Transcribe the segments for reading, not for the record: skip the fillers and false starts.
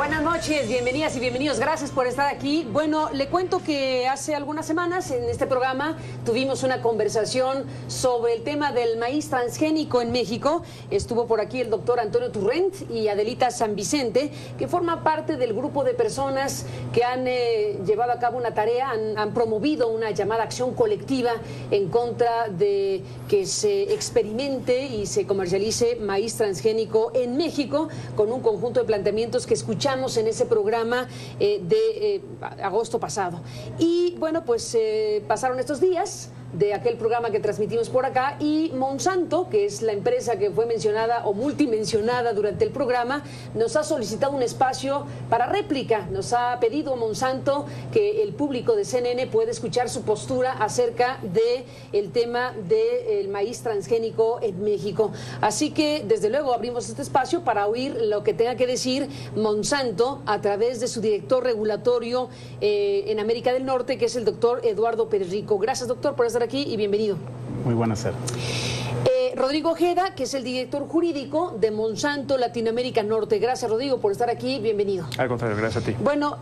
Buenas noches, bienvenidas y bienvenidos, gracias por estar aquí. Bueno, le cuento que hace algunas semanas en este programa tuvimos una conversación sobre el tema del maíz transgénico en México. Estuvo por aquí el doctor Antonio Turrent y Adelita San Vicente, que forma parte del grupo de personas que han llevado a cabo una tarea, han promovido una llamada acción colectiva en contra de que se experimente y se comercialice maíz transgénico en México, con un conjunto de planteamientos que escuchamos en ese programa de agosto pasado. Y bueno, pues pasaron estos días de aquel programa que transmitimos por acá y Monsanto, que es la empresa que fue mencionada o multimencionada durante el programa, nos ha solicitado un espacio para réplica. Nos ha pedido Monsanto que el público de CNN pueda escuchar su postura acerca del tema del maíz transgénico en México. Así que desde luego abrimos este espacio para oír lo que tenga que decir Monsanto a través de su director regulatorio en América del Norte, que es el doctor Eduardo Pérez Rico. Gracias, doctor, por estar aquí y bienvenido. Muy buenas tardes. Rodrigo Ojeda, que es el director jurídico de Monsanto Latinoamérica Norte. Gracias, Rodrigo, por estar aquí. Bienvenido. Al contrario, gracias a ti. Bueno,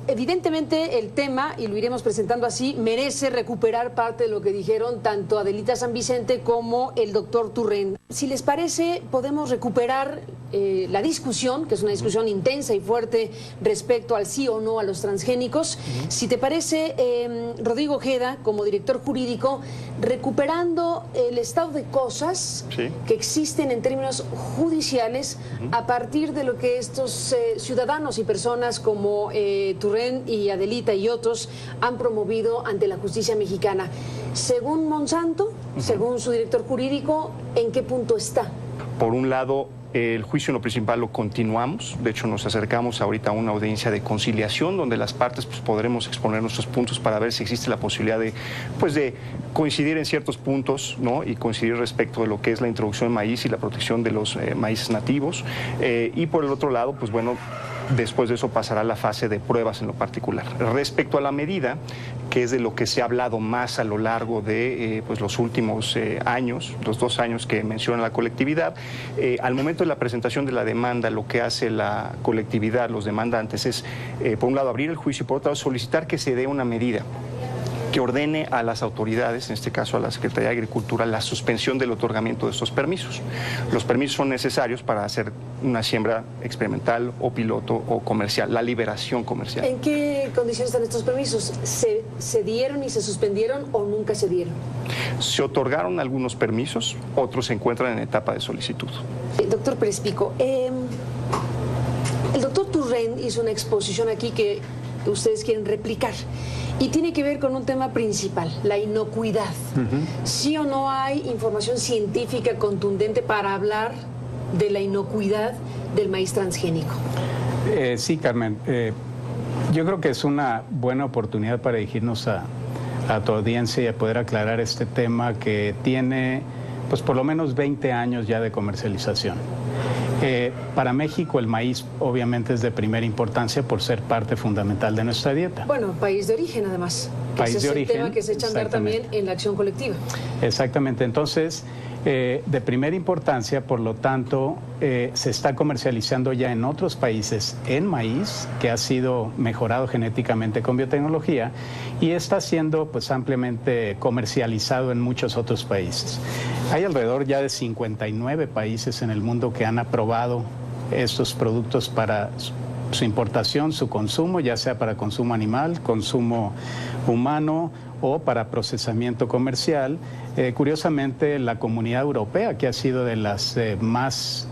evidentemente el tema, y lo iremos presentando así, merece recuperar parte de lo que dijeron tanto Adelita San Vicente como el doctor Turrent. Si les parece, podemos recuperar la discusión, que es una discusión intensa y fuerte respecto al sí o no a los transgénicos. Si te parece, Rodrigo Ojeda, como director jurídico, recuperando el estado de cosas que existen en términos judiciales a partir de lo que estos ciudadanos y personas como Turrent y Adelita y otros han promovido ante la justicia mexicana. Según Monsanto, según su director jurídico, ¿en qué punto está? Por un lado, el juicio en lo principal lo continuamos. De hecho, nos acercamos ahorita a una audiencia de conciliación donde las partes podremos exponer nuestros puntos para ver si existe la posibilidad de coincidir en ciertos puntos, ¿no? Y coincidir respecto de lo que es la introducción de maíz y la protección de los maíces nativos. Y por el otro lado, pues bueno, después de eso pasará la fase de pruebas en lo particular. Respecto a la medida, que es de lo que se ha hablado más a lo largo de los últimos años, los 2 años que menciona la colectividad, al momento de la presentación de la demanda, lo que hace la colectividad, los demandantes, es, por un lado, abrir el juicio y por otro lado, solicitar que se dé una medida que ordene a las autoridades, en este caso a la Secretaría de Agricultura, la suspensión del otorgamiento de estos permisos. Los permisos son necesarios para hacer una siembra experimental o piloto o comercial, la liberación comercial. ¿En qué condiciones están estos permisos? ¿Se dieron y se suspendieron o nunca se dieron? Se otorgaron algunos permisos, otros se encuentran en etapa de solicitud. Doctor Pérez Pico, el doctor Turrent hizo una exposición aquí que ustedes quieren replicar. Y tiene que ver con un tema principal, la inocuidad. ¿Sí o no hay información científica contundente para hablar de la inocuidad del maíz transgénico? Sí, Carmen. Yo creo que es una buena oportunidad para dirigirnos a tu audiencia y a poder aclarar este tema que tiene, pues, por lo menos 20 años ya de comercialización. Para México el maíz obviamente es de primera importancia por ser parte fundamental de nuestra dieta. Bueno, país de origen además. País de origen. Es el tema que se echa a andar también en la acción colectiva. Exactamente. Entonces, de primera importancia, por lo tanto, se está comercializando ya en otros países en maíz, que ha sido mejorado genéticamente con biotecnología, y está siendo pues ampliamente comercializado en muchos otros países. Hay alrededor ya de 59 países en el mundo que han aprobado estos productos para su importación, su consumo, ya sea para consumo animal, consumo humano o para procesamiento comercial. Curiosamente, la Comunidad Europea, que ha sido de las más,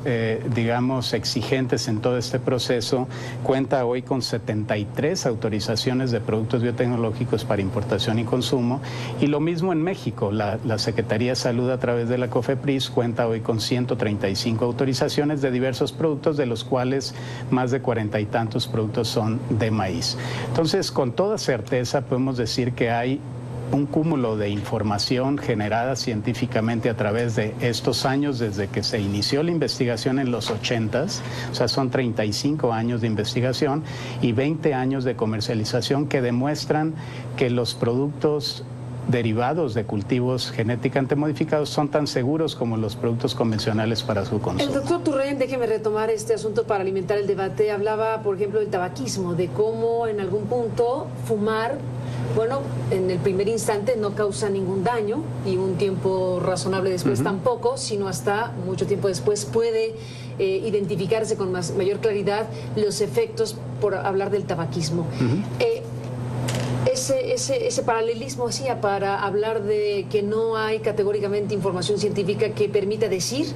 digamos, exigentes en todo este proceso, cuenta hoy con 73 autorizaciones de productos biotecnológicos para importación y consumo. Y lo mismo en México, la Secretaría de Salud a través de la COFEPRIS cuenta hoy con 135 autorizaciones de diversos productos, de los cuales más de 40 y tantos productos son de maíz. Entonces, con toda certeza podemos decir que hay un cúmulo de información generada científicamente a través de estos años desde que se inició la investigación en los 80s, o sea, son 35 años de investigación y 20 años de comercialización que demuestran que los productos derivados de cultivos genéticamente modificados son tan seguros como los productos convencionales para su consumo. El doctor Turrén, déjeme retomar este asunto para alimentar el debate. Hablaba, por ejemplo, del tabaquismo, de cómo en algún punto fumar, bueno, en el primer instante no causa ningún daño y un tiempo razonable después tampoco, sino hasta mucho tiempo después puede identificarse con mayor claridad los efectos, por hablar del tabaquismo. Ese paralelismo hacía para hablar de que no hay categóricamente información científica que permita decir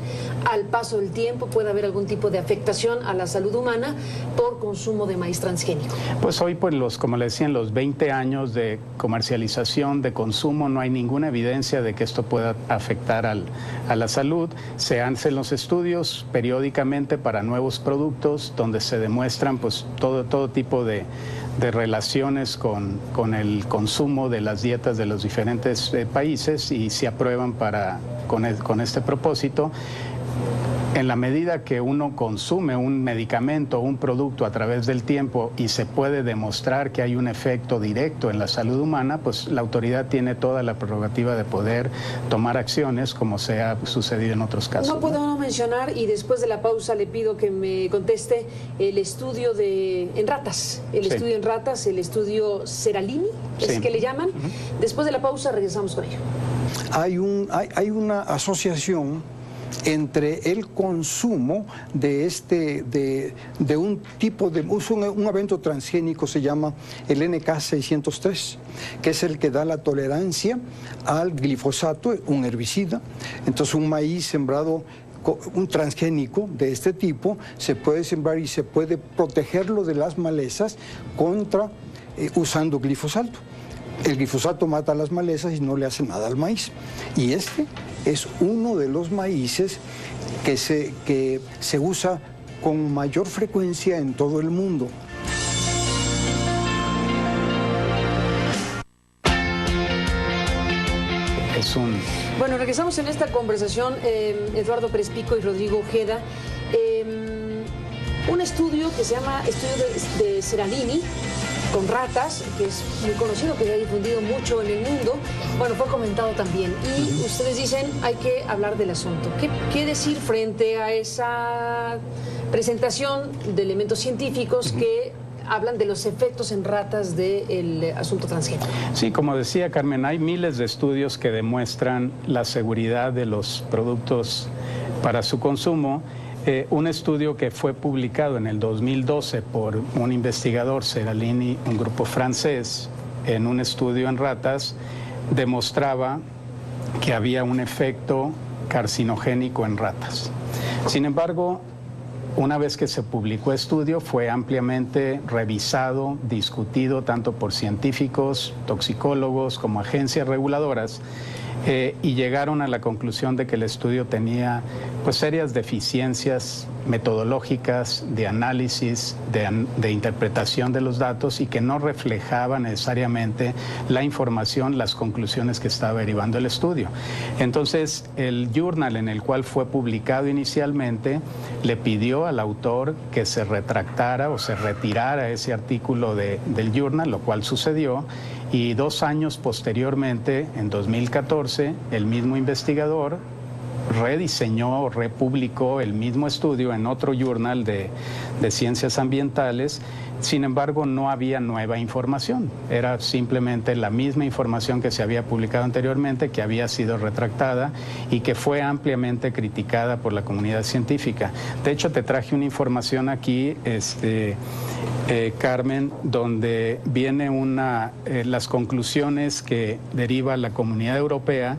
al paso del tiempo puede haber algún tipo de afectación a la salud humana por consumo de maíz transgénico. Pues hoy, pues como le decía, en los 20 años de comercialización, de consumo, no hay ninguna evidencia de que esto pueda afectar a la salud. Se hacen los estudios periódicamente para nuevos productos donde se demuestran pues todo tipo de relaciones con el consumo de las dietas de los diferentes países y se aprueban con este propósito. En la medida que uno consume un medicamento o un producto a través del tiempo y se puede demostrar que hay un efecto directo en la salud humana, pues la autoridad tiene toda la prerrogativa de poder tomar acciones como se ha sucedido en otros casos. No puedo no mencionar, y después de la pausa le pido que me conteste, el estudio en ratas, el estudio Seralini, es que le llaman. Después de la pausa regresamos con ello. Hay una asociación entre el consumo de un tipo de un evento transgénico, se llama el NK603, que es el que da la tolerancia al glifosato, un herbicida. Entonces un maíz sembrado, un transgénico de este tipo, se puede sembrar y se puede protegerlo de las malezas usando glifosato. El glifosato mata las malezas y no le hace nada al maíz. Y este es uno de los maíces que se usa con mayor frecuencia en todo el mundo. Bueno, regresamos en esta conversación, Eduardo Pérez Pico y Rodrigo Ojeda. Un estudio que se llama Estudio de Seralini, con ratas, que es muy conocido, que se ha difundido mucho en el mundo, bueno, fue comentado también. Y ustedes dicen, hay que hablar del asunto. ¿Qué decir frente a esa presentación de elementos científicos que hablan de los efectos en ratas del asunto transgénico? Sí, como decía Carmen, hay miles de estudios que demuestran la seguridad de los productos para su consumo. Un estudio que fue publicado en el 2012 por un investigador, Seralini, un grupo francés, en un estudio en ratas, demostraba que había un efecto carcinogénico en ratas. Sin embargo, una vez que se publicó el estudio, fue ampliamente revisado, discutido tanto por científicos, toxicólogos como agencias reguladoras, y llegaron a la conclusión de que el estudio tenía pues serias deficiencias metodológicas, de análisis, de interpretación de los datos y que no reflejaba necesariamente la información, las conclusiones que estaba derivando el estudio. Entonces, el journal en el cual fue publicado inicialmente le pidió al autor que se retractara o se retirara ese artículo del journal, lo cual sucedió. Y 2 años posteriormente, en 2014, el mismo investigador rediseñó o republicó el mismo estudio en otro journal de ciencias ambientales. Sin embargo, no había nueva información. Era simplemente la misma información que se había publicado anteriormente, que había sido retractada y que fue ampliamente criticada por la comunidad científica. De hecho, te traje una información aquí, Carmen, donde viene las conclusiones que deriva la Comunidad Europea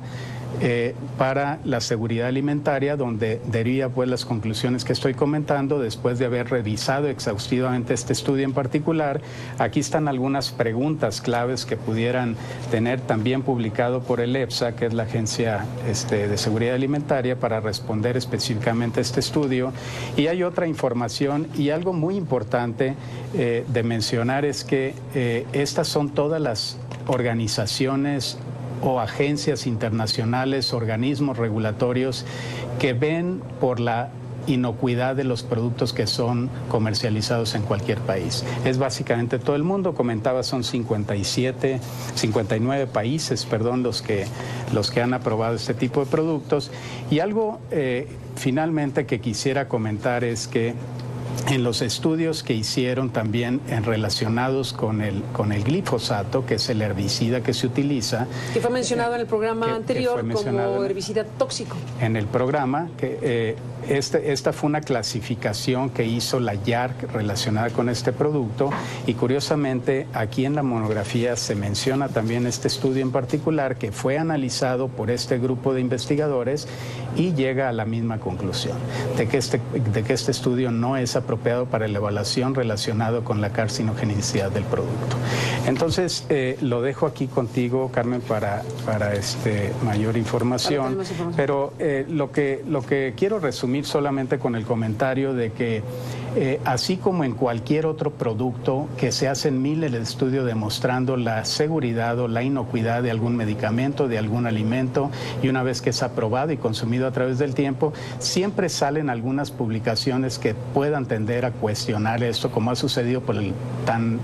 para la seguridad alimentaria, donde deriva pues las conclusiones que estoy comentando después de haber revisado exhaustivamente este estudio en particular. Aquí están algunas preguntas claves que pudieran tener, también publicado por el EFSA, que es la Agencia de Seguridad Alimentaria, para responder específicamente a este estudio. Y hay otra información y algo muy importante de mencionar es que estas son todas las organizaciones o agencias internacionales, organismos regulatorios que ven por la inocuidad de los productos que son comercializados en cualquier país. Es básicamente todo el mundo, comentaba, son 59 países, los que han aprobado este tipo de productos. Y algo finalmente que quisiera comentar es que en los estudios que hicieron también relacionados con el glifosato, que es el herbicida que se utiliza, que fue mencionado en el programa anterior como herbicida tóxico. En el programa, esta fue una clasificación que hizo la IARC relacionada con este producto, y curiosamente aquí en la monografía se menciona también este estudio en particular que fue analizado por este grupo de investigadores y llega a la misma conclusión de que este estudio no es apropiado para la evaluación relacionado con la carcinogenicidad del producto. Entonces, lo dejo aquí contigo, Carmen, para mayor información. Pero lo que quiero resumir solamente con el comentario de que así como en cualquier otro producto que se hacen miles de estudios demostrando la seguridad o la inocuidad de algún medicamento, de algún alimento, y una vez que es aprobado y consumido a través del tiempo, siempre salen algunas publicaciones que puedan tender a cuestionar esto, como ha sucedido por el tan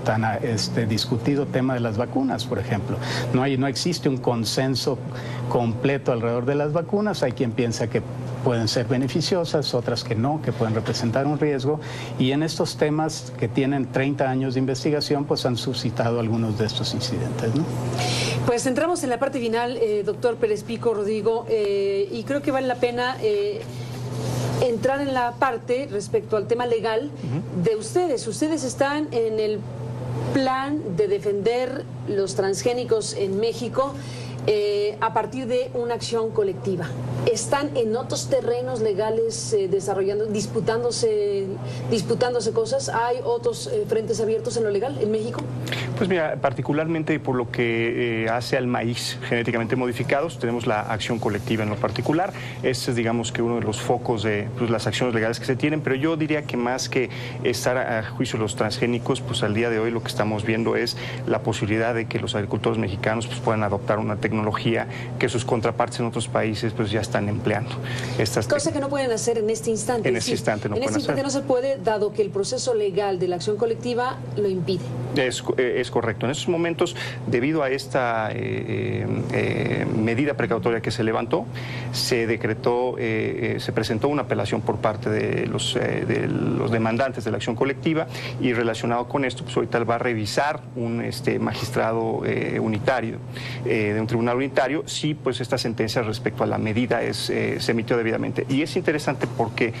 discutido tema de las vacunas, por ejemplo. No existe un consenso completo alrededor de las vacunas. Hay quien piensa que pueden ser beneficiosas, otras que no, que pueden representar un riesgo, y en estos temas que tienen 30 años de investigación, pues han suscitado algunos de estos incidentes, ¿no? Pues entramos en la parte final, doctor Pérez Pico, Rodrigo, y creo que vale la pena entrar en la parte respecto al tema legal de ustedes. Ustedes están en el plan de defender los transgénicos en México a partir de una acción colectiva. ¿Están en otros terrenos legales desarrollando, disputándose cosas? ¿Hay otros frentes abiertos en lo legal en México? Pues mira, particularmente por lo que hace al maíz genéticamente modificados, tenemos la acción colectiva en lo particular. Ese es, digamos, que uno de los focos de las acciones legales que se tienen, pero yo diría que más que estar a juicio de los transgénicos, pues al día de hoy lo que estamos viendo es la posibilidad de que los agricultores mexicanos pues puedan adoptar una tecnología que sus contrapartes en otros países pues ya están empleando. Cosa que no pueden hacer en este instante. En este instante no pueden hacer. En este instante no se puede, dado que el proceso legal de la acción colectiva lo impide. Es correcto. En estos momentos, debido a esta medida precautoria que se levantó, se decretó, se presentó una apelación por parte de los demandantes de la acción colectiva, y relacionado con esto, pues ahorita va a revisar un magistrado unitario de un tribunal unitario si pues esta sentencia respecto a la medida se emitió debidamente. Y es interesante porque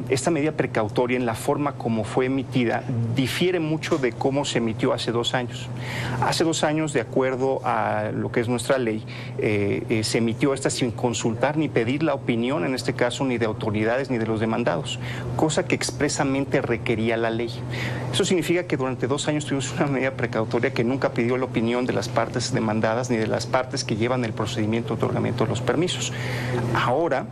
esta medida precautoria, en la forma como fue emitida, difiere mucho de cómo se emitió hace 2 años. Hace 2 años, de acuerdo a lo que es nuestra ley, se emitió esta sin consultar ni pedir la opinión, en este caso, ni de autoridades ni de los demandados, cosa que expresamente requería la ley. Eso significa que durante 2 años tuvimos una medida precautoria que nunca pidió la opinión de las partes demandadas ni de las partes que llevan el procedimiento de otorgamiento de los permisos. Ahora,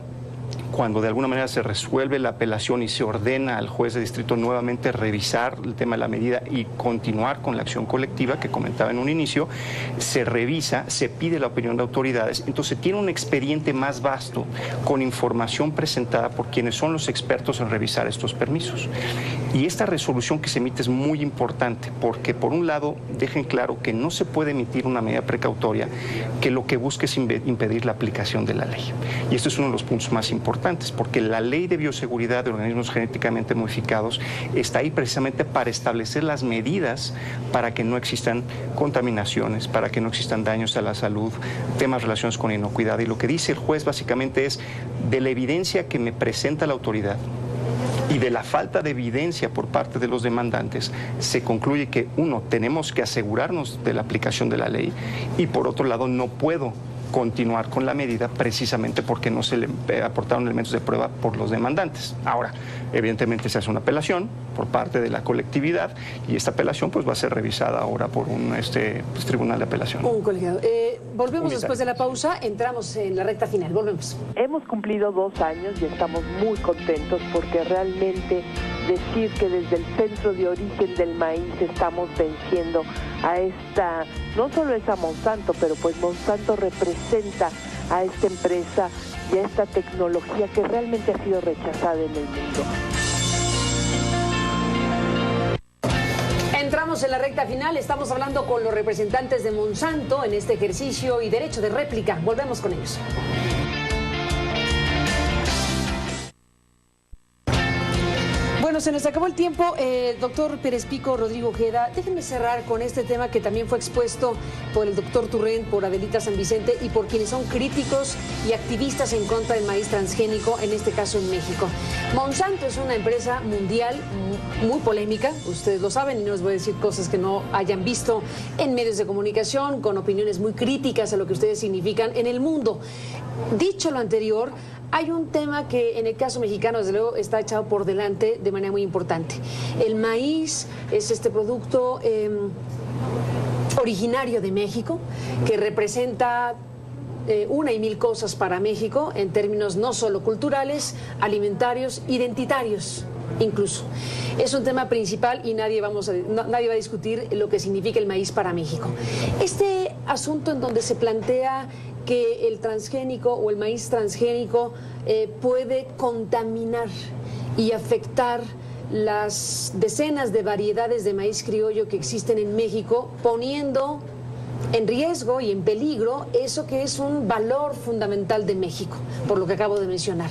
cuando de alguna manera se resuelve la apelación y se ordena al juez de distrito nuevamente revisar el tema de la medida y continuar con la acción colectiva que comentaba en un inicio, se revisa, se pide la opinión de autoridades, entonces tiene un expediente más vasto con información presentada por quienes son los expertos en revisar estos permisos. Y esta resolución que se emite es muy importante porque, por un lado, dejen claro que no se puede emitir una medida precautoria que lo que busque es impedir la aplicación de la ley. Y esto es uno de los puntos más importantes, porque la ley de bioseguridad de organismos genéticamente modificados está ahí precisamente para establecer las medidas para que no existan contaminaciones, para que no existan daños a la salud, temas relacionados con inocuidad. Y lo que dice el juez básicamente es, de la evidencia que me presenta la autoridad y de la falta de evidencia por parte de los demandantes, se concluye que, uno, tenemos que asegurarnos de la aplicación de la ley, y por otro lado, no puedo continuar con la medida precisamente porque no se le aportaron elementos de prueba por los demandantes. Ahora, evidentemente se hace una apelación por parte de la colectividad, y esta apelación pues va a ser revisada ahora por un tribunal de apelación. Un colegiado. Volvemos después de la pausa, entramos en la recta final, volvemos. Hemos cumplido 2 años y estamos muy contentos porque realmente decir que desde el centro de origen del maíz estamos venciendo a esta, no solo es a Monsanto, pero pues Monsanto representa a esta empresa y a esta tecnología que realmente ha sido rechazada en el mundo. Entramos en la recta final, estamos hablando con los representantes de Monsanto en este ejercicio y derecho de réplica. Volvemos con ellos. Bueno, se nos acabó el tiempo. Doctor Pérez Pico, Rodrigo Ojeda, déjenme cerrar con este tema que también fue expuesto por el doctor Turrent, por Adelita San Vicente y por quienes son críticos y activistas en contra del maíz transgénico, en este caso en México. Monsanto es una empresa mundial muy polémica, ustedes lo saben, y no les voy a decir cosas que no hayan visto en medios de comunicación, con opiniones muy críticas a lo que ustedes significan en el mundo. Dicho lo anterior, hay un tema que en el caso mexicano, desde luego, está echado por delante de manera muy importante. El maíz es este producto originario de México, que representa una y mil cosas para México, en términos no solo culturales, alimentarios, identitarios incluso. Es un tema principal y nadie va a discutir lo que significa el maíz para México. Este asunto en donde se plantea que el transgénico o el maíz transgénico puede contaminar y afectar las decenas de variedades de maíz criollo que existen en México, poniendo en riesgo y en peligro eso que es un valor fundamental de México, por lo que acabo de mencionar.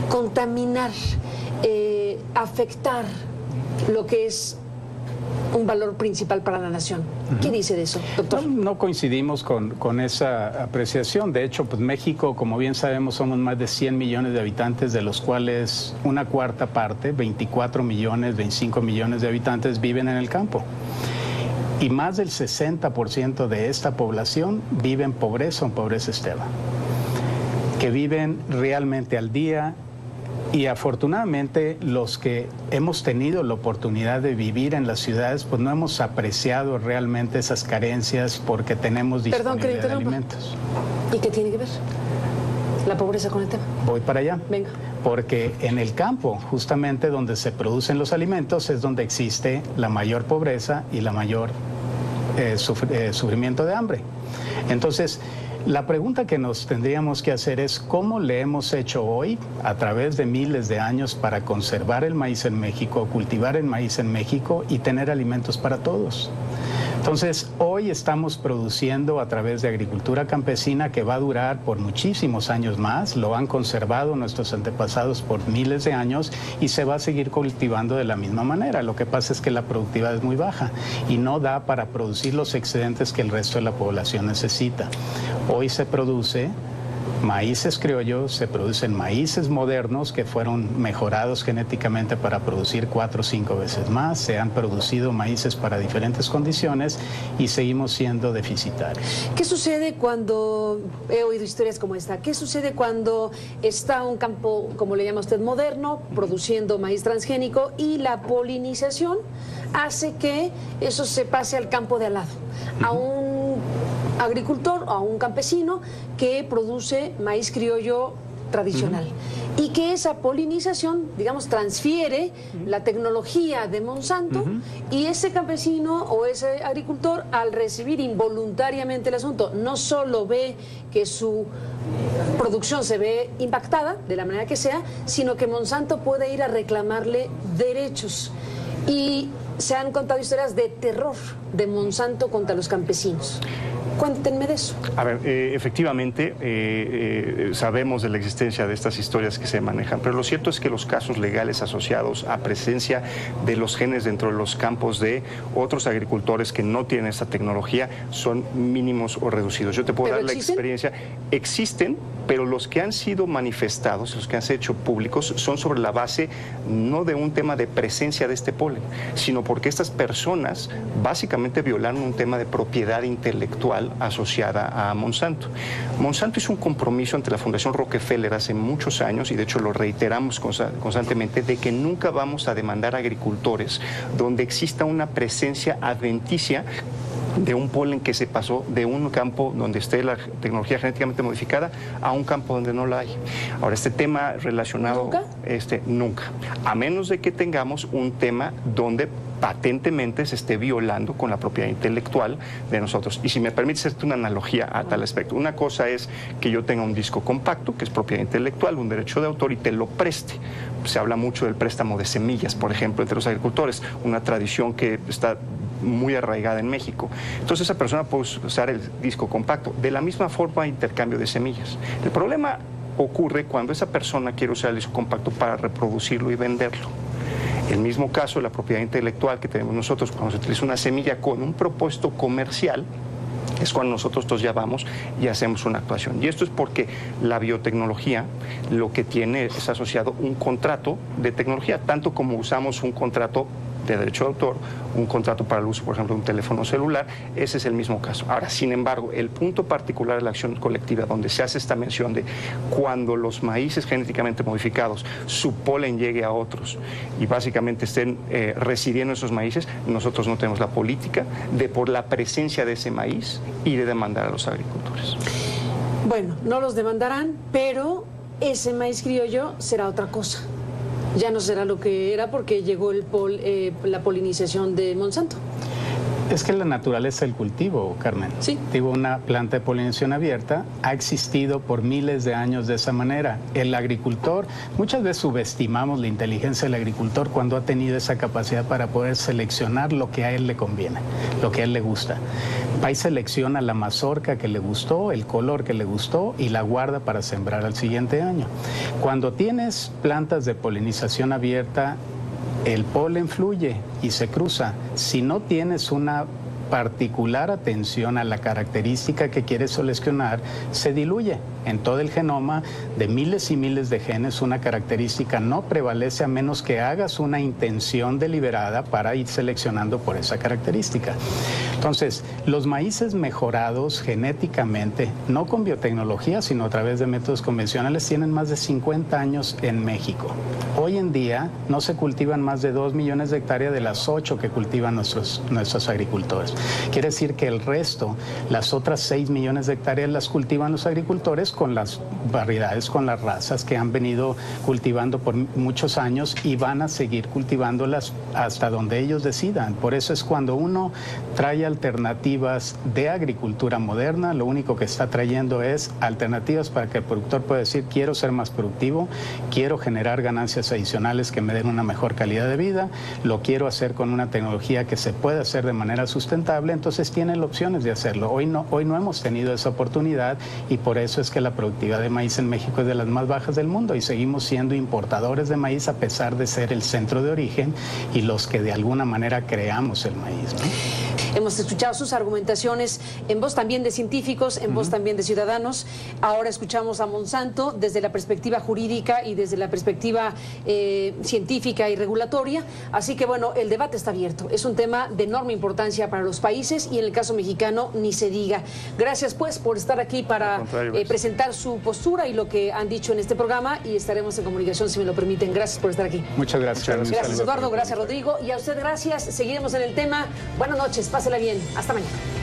Contaminar, afectar lo que es un valor principal para la nación. ¿Qué dice de eso, doctor? No coincidimos con esa apreciación. De hecho, pues México, como bien sabemos, somos más de 100 millones de habitantes, de los cuales una cuarta parte, 24 millones, 25 millones de habitantes viven en el campo. Y más del 60% de esta población vive en pobreza o en pobreza extrema, que viven realmente al día. Y afortunadamente los que hemos tenido la oportunidad de vivir en las ciudades, pues no hemos apreciado realmente esas carencias porque tenemos disponibilidad de alimentos. ¿Y qué tiene que ver la pobreza con el tema? Voy para allá. Venga. Porque en el campo, justamente donde se producen los alimentos, es donde existe la mayor pobreza y la mayor sufrimiento de hambre. Entonces, la pregunta que nos tendríamos que hacer es cómo le hemos hecho hoy, a través de miles de años, para conservar el maíz en México, cultivar el maíz en México y tener alimentos para todos. Entonces, hoy estamos produciendo a través de agricultura campesina que va a durar por muchísimos años más, lo han conservado nuestros antepasados por miles de años y se va a seguir cultivando de la misma manera. Lo que pasa es que la productividad es muy baja y no da para producir los excedentes que el resto de la población necesita. Hoy se produce maíces criollos, se producen maíces modernos que fueron mejorados genéticamente para producir 4 o 5 veces más, se han producido maíces para diferentes condiciones y seguimos siendo deficitarios. ¿Qué sucede cuando, he oído historias como esta, qué sucede cuando está un campo, como le llama usted, moderno, produciendo maíz transgénico y la polinización hace que eso se pase al campo de al lado, a un agricultor o a un campesino que produce maíz criollo tradicional y que esa polinización, digamos, transfiere la tecnología de Monsanto y ese campesino o ese agricultor, al recibir involuntariamente el asunto, no solo ve que su producción se ve impactada de la manera que sea, sino que Monsanto puede ir a reclamarle derechos. Y se han contado historias de terror de Monsanto contra los campesinos. Cuéntenme de eso. A ver, efectivamente, sabemos de la existencia de estas historias que se manejan, pero lo cierto es que los casos legales asociados a presencia de los genes dentro de los campos de otros agricultores que no tienen esta tecnología son mínimos o reducidos. Yo te puedo dar la experiencia. Existen, pero los que han sido manifestados, los que han sido hecho públicos, son sobre la base no de un tema de presencia de este polen, sino porque estas personas básicamente violaron un tema de propiedad intelectual asociada a Monsanto. Monsanto hizo un compromiso ante la Fundación Rockefeller hace muchos años, y de hecho lo reiteramos constantemente, de que nunca vamos a demandar a agricultores donde exista una presencia adventicia de un polen que se pasó de un campo donde esté la tecnología genéticamente modificada a un campo donde no la hay. Ahora, este tema relacionado... ¿Nunca? Nunca. A menos de que tengamos un tema donde patentemente se esté violando con la propiedad intelectual de nosotros. Y si me permite hacerte una analogía a tal aspecto, una cosa es que yo tenga un disco compacto, que es propiedad intelectual, un derecho de autor, y te lo preste. Se habla mucho del préstamo de semillas, por ejemplo, entre los agricultores, una tradición que está muy arraigada en México. Entonces esa persona puede usar el disco compacto. De la misma forma, intercambio de semillas. El problema ocurre cuando esa persona quiere usar el disco compacto para reproducirlo y venderlo. El mismo caso, la propiedad intelectual que tenemos nosotros cuando se utiliza una semilla con un propósito comercial, es cuando nosotros ya vamos y hacemos una actuación. Y esto es porque la biotecnología lo que tiene es asociado un contrato de tecnología, tanto como usamos un contrato de derecho de autor, un contrato para el uso, por ejemplo, de un teléfono celular, ese es el mismo caso. Ahora, sin embargo, el punto particular de la acción colectiva, donde se hace esta mención de cuando los maíces genéticamente modificados, su polen llegue a otros y básicamente estén residiendo esos maíces, nosotros no tenemos la política de por la presencia de ese maíz y de demandar a los agricultores. Bueno, no los demandarán, pero ese maíz criollo será otra cosa. Ya no será lo que era porque llegó la polinización de Monsanto. Es que la naturaleza del cultivo, Carmen. Sí. Una planta de polinización abierta ha existido por miles de años de esa manera. El agricultor, muchas veces subestimamos la inteligencia del agricultor cuando ha tenido esa capacidad para poder seleccionar lo que a él le conviene, lo que a él le gusta. Va y selecciona la mazorca que le gustó, el color que le gustó y la guarda para sembrar al siguiente año. Cuando tienes plantas de polinización abierta, el polen fluye y se cruza. Si no tienes una particular atención a la característica que quieres seleccionar, se diluye. En todo el genoma de miles y miles de genes, una característica no prevalece a menos que hagas una intención deliberada para ir seleccionando por esa característica. Entonces, los maíces mejorados genéticamente, no con biotecnología, sino a través de métodos convencionales, tienen más de 50 años en México. Hoy en día no se cultivan más de 2 millones de hectáreas de las 8 que cultivan nuestros agricultores. Quiere decir que el resto, las otras 6 millones de hectáreas, las cultivan los agricultores con las variedades, con las razas que han venido cultivando por muchos años y van a seguir cultivándolas hasta donde ellos decidan. Por eso es cuando uno trae alternativas de agricultura moderna, lo único que está trayendo es alternativas para que el productor pueda decir: quiero ser más productivo, quiero generar ganancias adicionales que me den una mejor calidad de vida, lo quiero hacer con una tecnología que se puede hacer de manera sustentable, entonces tienen opciones de hacerlo. Hoy no hemos tenido esa oportunidad y por eso es que la productividad de maíz en México es de las más bajas del mundo y seguimos siendo importadores de maíz a pesar de ser el centro de origen y los que de alguna manera creamos el maíz, ¿no? Hemos escuchado sus argumentaciones en voz también de científicos, en voz también de ciudadanos. Ahora escuchamos a Monsanto desde la perspectiva jurídica y desde la perspectiva científica y regulatoria. Así que bueno, el debate está abierto. Es un tema de enorme importancia para los países y en el caso mexicano ni se diga. Gracias pues por estar aquí para presentar su postura y lo que han dicho en este programa y estaremos en comunicación si me lo permiten. Gracias por estar aquí. Muchas gracias. Gracias Eduardo, gracias Rodrigo y a usted gracias. Seguiremos en el tema. Buenas noches, pásela bien. Hasta mañana.